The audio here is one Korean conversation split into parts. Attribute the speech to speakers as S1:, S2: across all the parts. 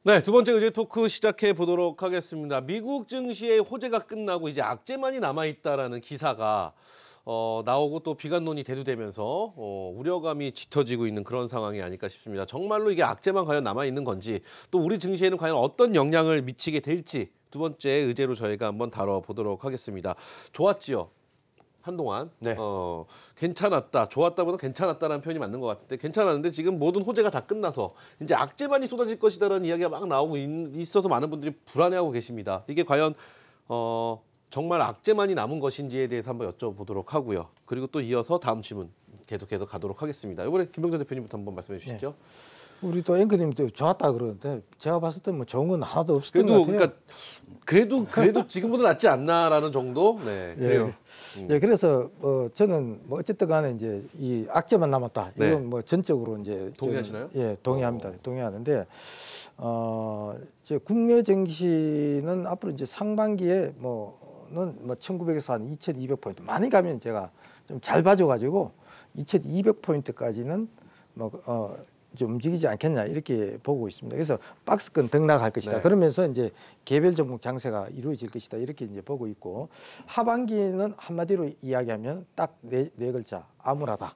S1: 네, 두 번째 의제 토크 시작해 보도록 하겠습니다. 미국 증시의 호재가 끝나고 이제 악재만이 남아 있다라는 기사가 나오고 또 비관론이 대두되면서 우려감이 짙어지고 있는 그런 상황이 아닐까 싶습니다. 정말로 이게 악재만 과연 남아 있는 건지, 또 우리 증시에는 과연 어떤 영향을 미치게 될지 두 번째 의제로 저희가 한번 다뤄보도록 하겠습니다. 좋았지요? 한동안
S2: 네.
S1: 괜찮았다, 좋았다보다 괜찮았다라는 표현이 맞는 것 같은데, 괜찮았는데 지금 모든 호재가 다 끝나서 이제 악재만이 쏟아질 것이다라는 이야기가 막 나오고 있어서 많은 분들이 불안해하고 계십니다. 이게 과연 정말 악재만이 남은 것인지에 대해서 한번 여쭤보도록 하고요. 그리고 또 이어서 다음 질문 계속해서 가도록 하겠습니다. 이번에 김병전 대표님부터 한번 말씀해 주시죠.
S2: 네. 우리 또 앵커님도 좋았다 그러는데 제가 봤을 때 뭐 좋은 건 하나도 없었던 것 같아요.
S1: 그래도 지금보다 낫지 않나라는 정도. 네, 그래요.
S2: 예, 그래서 저는 뭐 어쨌든 간에 이제 이 악재만 남았다.
S1: 네.
S2: 이건 뭐 전적으로 이제
S1: 동의하시나요?
S2: 예, 동의합니다. 동의하는데 이제 국내 증시는 앞으로 이제 상반기에 뭐는 1900에서 한 2200포인트 많이 가면 제가 좀 잘 봐줘가지고 2200포인트까지는 좀 움직이지 않겠냐 이렇게 보고 있습니다. 그래서 박스권 등락할 것이다.
S1: 네.
S2: 그러면서 이제 개별 종목 장세가 이루어질 것이다. 이렇게 이제 보고 있고, 하반기는 한마디로 이야기하면 딱 네 글자 암울하다.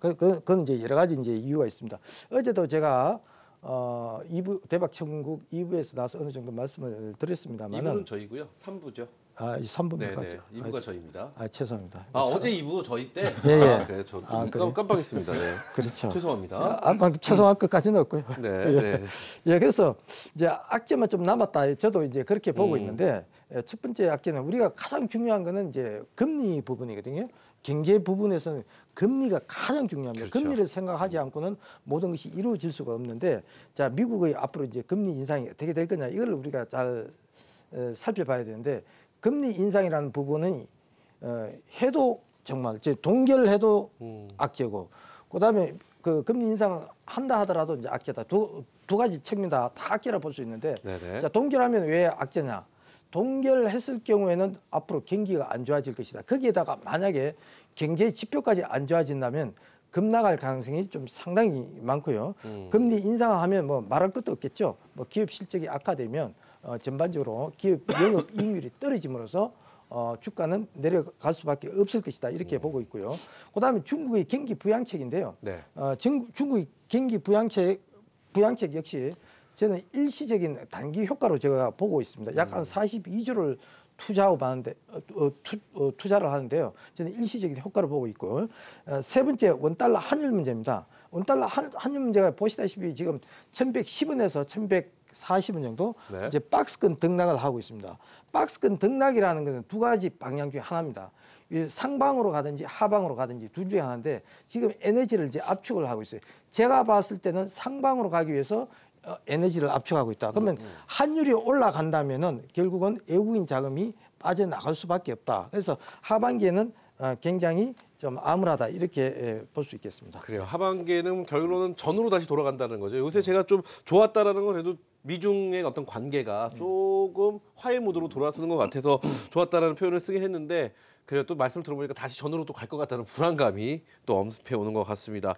S2: 그건 이제 여러 가지 이제 이유가 있습니다. 어제도 제가 2부 대박 천국 2부에서 나서 어느 정도 말씀을 드렸습니다만은
S1: 2부는 저희고요. 3부죠.
S2: 3부입니까?
S1: 네, 2부가 저희입니다.
S2: 죄송합니다.
S1: 어제 2부 저희 때?
S2: 예.
S1: 그래, 저
S2: 그래요?
S1: 깜빡했습니다. 네.
S2: 그렇죠.
S1: 죄송합니다.
S2: 죄송할 것까지는 없고요.
S1: 네.
S2: 예, 그래서 이제 악재만 좀 남았다. 저도 이제 그렇게 보고 있는데, 첫 번째 악재는 우리가 가장 중요한 거는 이제 금리 부분이거든요. 경제 부분에서는 금리가 가장 중요합니다.
S1: 그렇죠.
S2: 금리를 생각하지 않고는 모든 것이 이루어질 수가 없는데, 자, 미국의 앞으로 이제 금리 인상이 어떻게 될 거냐, 이걸 우리가 잘 살펴봐야 되는데, 금리 인상이라는 부분은 해도 정말 동결해도 악재고, 그다음에 그 금리 인상 한다 하더라도 이제 악재다. 두 가지 측면 다 악재라 볼 수 있는데,
S1: 네네.
S2: 자, 동결하면 왜 악재냐? 동결했을 경우에는 앞으로 경기가 안 좋아질 것이다. 거기에다가 만약에 경제 지표까지 안 좋아진다면 급락할 가능성이 좀 상당히 많고요. 금리 인상하면 뭐 말할 것도 없겠죠. 뭐 기업 실적이 악화되면 전반적으로 기업 영업 이익률이 떨어짐으로써 주가는 내려갈 수밖에 없을 것이다. 이렇게 보고 있고요. 그다음에 중국의 경기 부양책인데요.
S1: 네.
S2: 중국의 경기 부양책 역시 저는 일시적인 단기 효과로 제가 보고 있습니다. 약 한 42조를 투자하고 하는데 투자를 하는데요. 저는 일시적인 효과를 보고 있고, 세 번째 원달러 환율 문제입니다. 원달러 환율 문제가 보시다시피 지금 1110원에서 1140원 정도
S1: 네.
S2: 이제 박스권 등락을 하고 있습니다. 박스권 등락이라는 것은 두 가지 방향 중에 하나입니다. 상방으로 가든지 하방으로 가든지 둘 중에 하나인데, 지금 에너지를 이제 압축을 하고 있어요. 제가 봤을 때는 상방으로 가기 위해서 에너지를 압축하고 있다. 그러면 환율이 올라간다면은 결국은 외국인 자금이 빠져나갈 수밖에 없다. 그래서 하반기에는 굉장히 좀 암울하다, 이렇게 볼 수 있겠습니다.
S1: 그래요. 하반기에는 결론은 전으로 다시 돌아간다는 거죠. 요새 제가 좀 좋았다라는 건 그래도 미중의 어떤 관계가 조금 화해 모드로 돌아서는 것 같아서 좋았다라는 표현을 쓰긴 했는데, 그래도 또 말씀 들어보니까 다시 전으로 또 갈 것 같다는 불안감이 또 엄습해 오는 것 같습니다.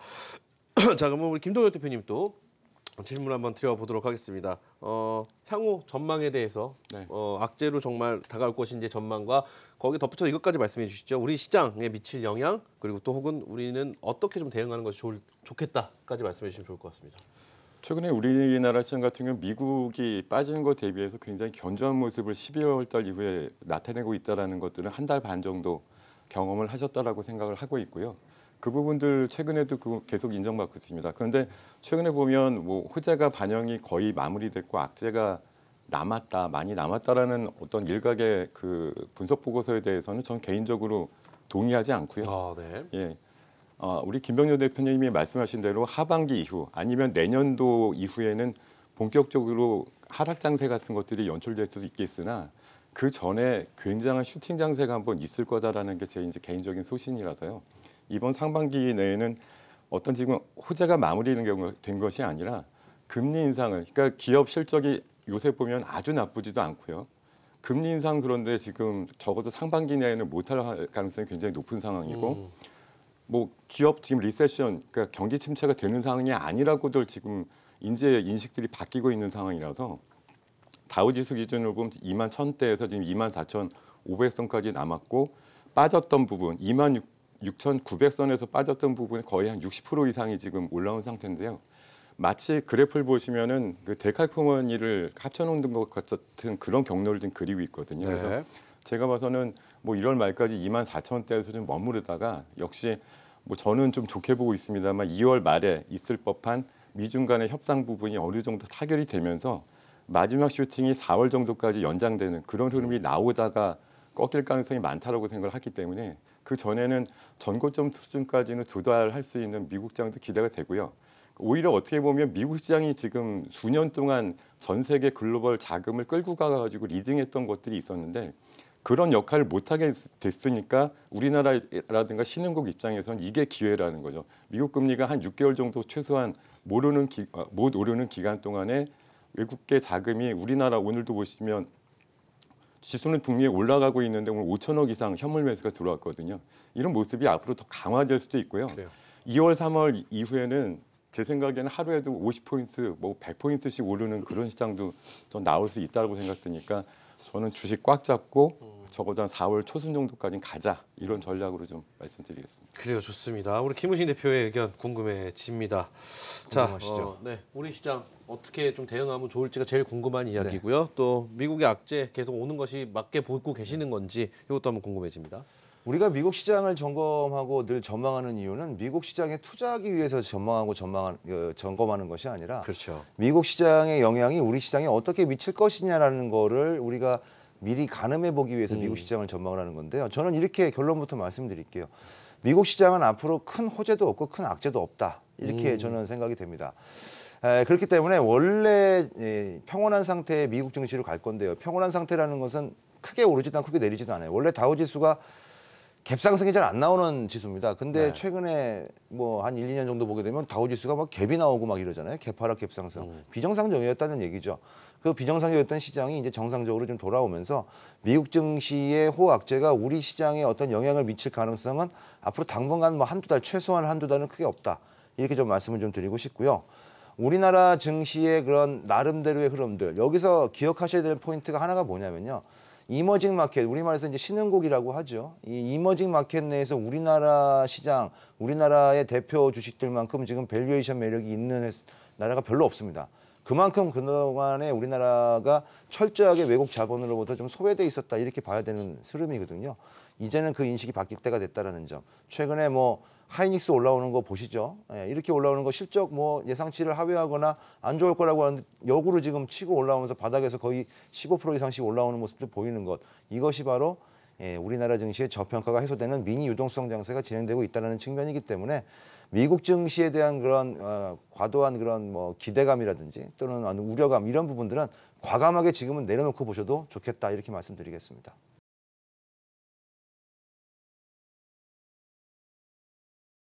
S1: 자, 그러면 우리 김동엽 대표님 또 질문 한번 드려보도록 하겠습니다. 향후 전망에 대해서
S3: 네.
S1: 악재로 정말 다가올 것인지 전망과 거기에 덧붙여 이것까지 말씀해 주시죠. 우리 시장에 미칠 영향, 그리고 또 혹은 우리는 어떻게 좀 대응하는 것이 좋겠다까지 말씀해 주시면 좋을 것 같습니다.
S3: 최근에 우리나라 시장 같은 경우 미국이 빠지는 것 대비해서 굉장히 견조한 모습을 12월 달 이후에 나타내고 있다는 것들은 한 달 반 정도 경험을 하셨다라고 생각을 하고 있고요. 그 부분들 최근에도 계속 인정받고 있습니다. 그런데 최근에 보면 뭐 호재가 반영이 거의 마무리됐고 악재가 많이 남았다라는 어떤 일각의 그 분석 보고서에 대해서는 전 개인적으로 동의하지 않고요.
S1: 네.
S3: 예, 우리 김병렬 대표님이 말씀하신 대로 하반기 이후 아니면 내년도 이후에는 본격적으로 하락 장세 같은 것들이 연출될 수도 있겠으나, 그 전에 굉장한 슈팅 장세가 한번 있을 거다라는 게 제 이제 개인적인 소신이라서요. 이번 상반기 내에는 어떤 지금 호재가 된 것이 아니라 금리 인상을, 그러니까 기업 실적이 요새 보면 아주 나쁘지도 않고요. 금리 인상 그런데 지금 적어도 상반기 내에는 못할 가능성이 굉장히 높은 상황이고, 뭐 기업 지금 리세션, 그러니까 경기 침체가 되는 상황이 아니라고들 지금 이제 인식들이 바뀌고 있는 상황이라서 다우지수 기준으로 보면 2만 1,000대에서 지금 2만 4,500선까지 남았고 빠졌던 부분 2만 6,900선에서 빠졌던 부분이 거의 한 60% 이상이 지금 올라온 상태인데요. 마치 그래프를 보시면은 그 데칼코마니를 합쳐놓은 것 같은 그런 경로를 지금 그리고 있거든요.
S1: 네.
S3: 그래서 제가 봐서는 뭐 1월 말까지 2만 4,000대에서 좀 머무르다가 역시 뭐 저는 좀 좋게 보고 있습니다만 2월 말에 있을 법한 미중 간의 협상 부분이 어느 정도 타결이 되면서 마지막 슈팅이 4월 정도까지 연장되는 그런 흐름이 나오다가 꺾일 가능성이 많다라고 생각을 하기 때문에 그 전에는 전고점 수준까지는 도달할 수 있는 미국 시장도 기대가 되고요. 오히려 어떻게 보면 미국 시장이 지금 수년 동안 전 세계 글로벌 자금을 끌고 가가지고 리딩했던 것들이 있었는데 그런 역할을 못하게 됐으니까 우리나라라든가 신흥국 입장에서는 이게 기회라는 거죠. 미국 금리가 한 6개월 정도 최소한 못 오르는 기간 동안에 외국계 자금이 우리나라 오늘도 보시면 지수는 북미에 올라가고 있는데 오늘 5천억 이상 현물 매수가 들어왔거든요. 이런 모습이 앞으로 더 강화될 수도 있고요.
S1: 그래요.
S3: 2월, 3월 이후에는 제 생각에는 하루에도 50포인트, 뭐 100포인트씩 오르는 그런 시장도 좀 나올 수 있다고 생각되니까 저는 주식 꽉 잡고 적어도 한 4월 초순 정도까지는 가자 이런 전략으로 좀 말씀드리겠습니다.
S1: 그래요, 좋습니다. 우리 김우신 대표의 의견 궁금해집니다. 자,
S4: 궁금하시죠?
S1: 네, 우리 시장 어떻게 좀 대응하면 좋을지가 제일 궁금한 이야기고요. 또 미국의 악재 계속 오는 것이 맞게 보고 계시는 건지 이것도 한번 궁금해집니다.
S4: 우리가 미국 시장을 점검하고 늘 전망하는 이유는 미국 시장에 투자하기 위해서 점검하는 것이 아니라
S1: 그렇죠.
S4: 미국 시장의 영향이 우리 시장에 어떻게 미칠 것이냐라는 거를 우리가 미리 가늠해 보기 위해서 미국 시장을 전망을 하는 건데요. 저는 이렇게 결론부터 말씀드릴게요. 미국 시장은 앞으로 큰 호재도 없고 큰 악재도 없다. 이렇게 저는 생각이 됩니다. 그렇기 때문에 원래 평온한 상태의 미국 증시로 갈 건데요. 평온한 상태라는 것은 크게 오르지도 않고 크게 내리지도 않아요. 원래 다우지수가 갭상승이 잘 안 나오는 지수입니다. 근데
S1: 네.
S4: 최근에 뭐 한 1, 2년 정도 보게 되면 다우지수가 막 갭이 나오고 막 이러잖아요. 갭하락, 갭상승. 비정상적이었다는 얘기죠. 그 비정상적이었던 시장이 이제 정상적으로 좀 돌아오면서 미국 증시의 호악재가 우리 시장에 어떤 영향을 미칠 가능성은 앞으로 당분간 뭐 한두 달, 최소한 한두 달은 크게 없다. 이렇게 좀 말씀을 좀 드리고 싶고요. 우리나라 증시의 그런 나름대로의 흐름들. 여기서 기억하셔야 될 포인트가 하나가 뭐냐면요. 이머징 마켓, 우리말에서 이제 신흥국이라고 하죠. 이 이머징 마켓 내에서 우리나라 시장, 우리나라의 대표 주식들만큼 지금 밸류에이션 매력이 있는 나라가 별로 없습니다. 그만큼 그동안에 우리나라가 철저하게 외국 자본으로부터 좀 소외돼 있었다 이렇게 봐야 되는 흐름이거든요. 이제는 그 인식이 바뀔 때가 됐다라는 점. 최근에 뭐 하이닉스 올라오는 거 보시죠. 이렇게 올라오는 거 실적 뭐 예상치를 하회하거나 안 좋을 거라고 하는데 역으로 지금 치고 올라오면서 바닥에서 거의 15% 이상씩 올라오는 모습도 보이는 것. 이것이 바로 우리나라 증시의 저평가가 해소되는 미니 유동성 장세가 진행되고 있다는 측면이기 때문에 미국 증시에 대한 그런 과도한 그런 뭐 기대감이라든지 또는 우려감 이런 부분들은 과감하게 지금은 내려놓고 보셔도 좋겠다 이렇게 말씀드리겠습니다.